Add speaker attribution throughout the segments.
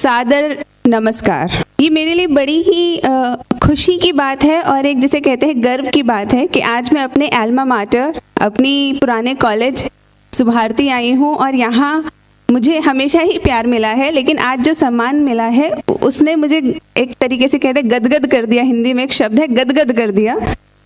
Speaker 1: सादर नमस्कार। ये मेरे लिए बड़ी ही खुशी की बात है और एक जिसे कहते हैं गर्व की बात है कि आज मैं अपने एल्मा माटर, अपनी पुराने कॉलेज सुभारती आई हूँ और यहाँ मुझे हमेशा ही प्यार मिला है, लेकिन आज जो सम्मान मिला है उसने मुझे एक तरीके से कहते हैं गदगद कर दिया। हिंदी में एक शब्द है गदगद कर दिया,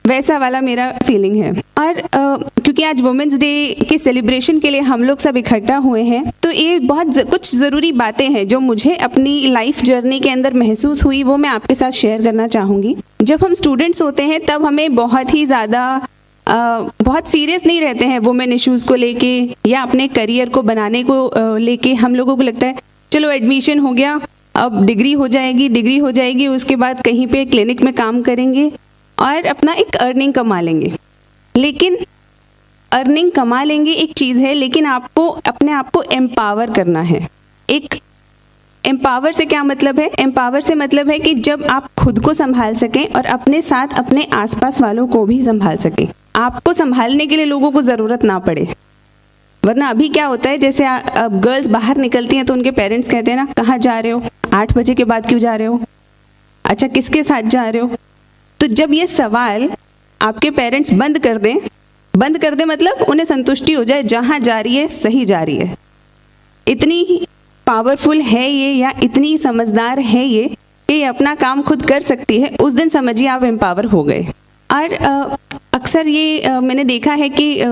Speaker 1: वैसा वाला मेरा फीलिंग है। और क्योंकि आज वुमेंस डे के सेलिब्रेशन के लिए हम लोग सब इकट्ठा हुए हैं, तो ये बहुत कुछ ज़रूरी बातें हैं जो मुझे अपनी लाइफ जर्नी के अंदर महसूस हुई, वो मैं आपके साथ शेयर करना चाहूँगी। जब हम स्टूडेंट्स होते हैं तब हमें बहुत ही ज़्यादा बहुत सीरियस नहीं रहते हैं वुमेन इश्यूज़ को लेके या अपने करियर को बनाने को लेके। हम लोगों को लगता है चलो एडमिशन हो गया, अब डिग्री हो जाएगी, उसके बाद कहीं पे क्लिनिक में काम करेंगे और अपना एक अर्निंग कमा लेंगे। लेकिन अर्निंग कमा लेंगे एक चीज़ है, लेकिन आपको अपने आप को एम्पावर करना है। एक एम्पावर से क्या मतलब है? एम्पावर से मतलब है कि जब आप खुद को संभाल सकें और अपने साथ अपने आसपास वालों को भी संभाल सकें। आपको संभालने के लिए लोगों को ज़रूरत ना पड़े, वरना अभी क्या होता है, जैसे अब गर्ल्स बाहर निकलती हैं तो उनके पेरेंट्स कहते हैं ना, कहाँ जा रहे हो, 8 बजे के बाद क्यों जा रहे हो, अच्छा किसके साथ जा रहे हो। तो जब ये सवाल आपके पेरेंट्स बंद कर दें मतलब उन्हें संतुष्टि हो जाए, जहाँ जा रही है सही जा रही है, इतनी पावरफुल है ये या इतनी समझदार है ये कि ये अपना काम खुद कर सकती है, उस दिन समझिए आप एम्पावर हो गए। और अक्सर ये मैंने देखा है कि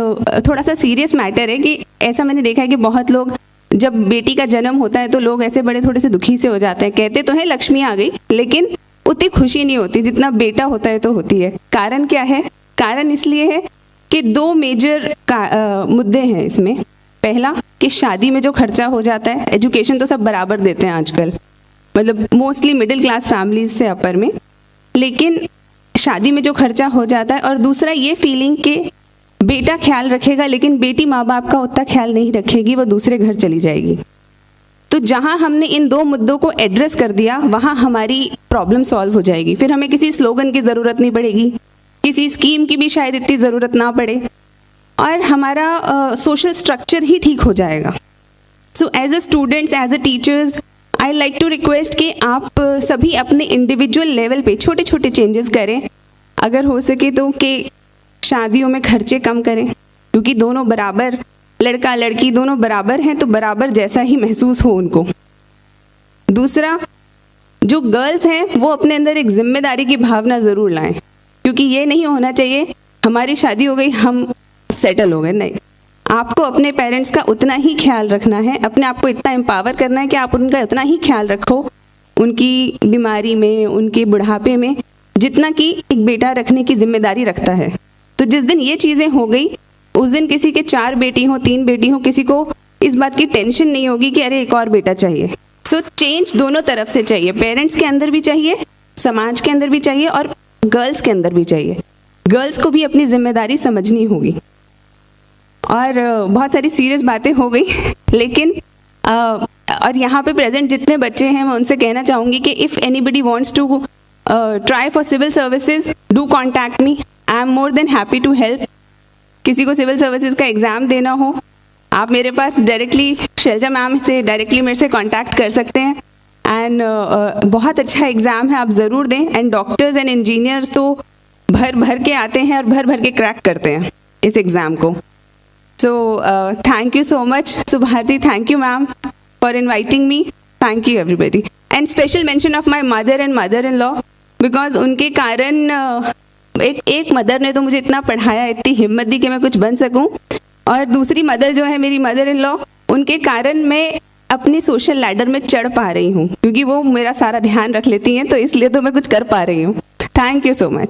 Speaker 1: थोड़ा सा सीरियस मैटर है कि ऐसा मैंने देखा है कि बहुत लोग जब बेटी का जन्म होता है तो लोग ऐसे बड़े थोड़े से दुखी से हो जाते हैं, कहते तो हैं लक्ष्मी आ गई, लेकिन उतनी खुशी नहीं होती जितना बेटा होता है तो होती है। कारण क्या है? कारण इसलिए है कि 2 मेजर मुद्दे हैं इसमें। पहला कि शादी में जो खर्चा हो जाता है, एजुकेशन तो सब बराबर देते हैं आजकल, मतलब मोस्टली मिडिल क्लास फैमिलीज से अपर में, लेकिन शादी में जो खर्चा हो जाता है। और दूसरा ये फीलिंग कि बेटा ख्याल रखेगा लेकिन बेटी माँ बाप का उतना ख्याल नहीं रखेगी, वो दूसरे घर चली जाएगी। तो जहाँ हमने इन 2 मुद्दों को एड्रेस कर दिया वहाँ हमारी प्रॉब्लम सॉल्व हो जाएगी। फिर हमें किसी स्लोगन की ज़रूरत नहीं पड़ेगी, किसी स्कीम की भी शायद इतनी ज़रूरत ना पड़े, और हमारा सोशल स्ट्रक्चर ही ठीक हो जाएगा। So as a students, as a teachers, I like to request कि आप सभी अपने इंडिविजुअल लेवल पे छोटे छोटे चेंजेस करें, अगर हो सके तो कि शादियों में खर्चे कम करें, क्योंकि दोनों बराबर, लड़का लड़की दोनों बराबर हैं तो बराबर जैसा ही महसूस हो उनको। दूसरा, जो गर्ल्स हैं वो अपने अंदर एक जिम्मेदारी की भावना ज़रूर लाएं, क्योंकि ये नहीं होना चाहिए हमारी शादी हो गई हम सेटल हो गए, नहीं। आपको अपने पेरेंट्स का उतना ही ख्याल रखना है, अपने आप को इतना एम्पावर करना है कि आप उनका उतना ही ख्याल रखो, उनकी बीमारी में, उनके बुढ़ापे में, जितना कि एक बेटा रखने की जिम्मेदारी रखता है। तो जिस दिन ये चीज़ें हो गई उस दिन किसी के 4 बेटी हो, 3 बेटी हो, किसी को इस बात की टेंशन नहीं होगी कि अरे एक और बेटा चाहिए। सो चेंज दोनों तरफ से चाहिए, पेरेंट्स के अंदर भी चाहिए, समाज के अंदर भी चाहिए और गर्ल्स के अंदर भी चाहिए। गर्ल्स को भी अपनी जिम्मेदारी समझनी होगी। और बहुत सारी सीरियस बातें हो गई, लेकिन और यहाँ पे प्रेजेंट जितने बच्चे हैं मैं उनसे कहना चाहूँगी कि if anybody wants to try for civil services, do contact me, I am more than happy to help. किसी को सिविल सर्विसेज का एग्ज़ाम देना हो, आप मेरे पास डायरेक्टली शैलजा मैम से डायरेक्टली मेरे से कांटेक्ट कर सकते हैं। एंड बहुत अच्छा एग्ज़ाम है, आप ज़रूर दें। एंड डॉक्टर्स एंड इंजीनियर्स तो भर भर के आते हैं और भर भर के क्रैक करते हैं इस एग्ज़ाम को। So thank you so much Subharti, thank you ma'am for inviting me, thank you everybody, and special mention of my mother and mother-in-law because उनके कारण एक मदर ने तो मुझे इतना पढ़ाया, इतनी हिम्मत दी कि मैं कुछ बन सकूं, और दूसरी मदर जो है मेरी मदर-इन-लॉ, उनके कारण मैं अपनी सोशल लैडर में चढ़ पा रही हूँ, क्योंकि वो मेरा सारा ध्यान रख लेती हैं, तो इसलिए तो मैं कुछ कर पा रही हूँ। Thank you so much.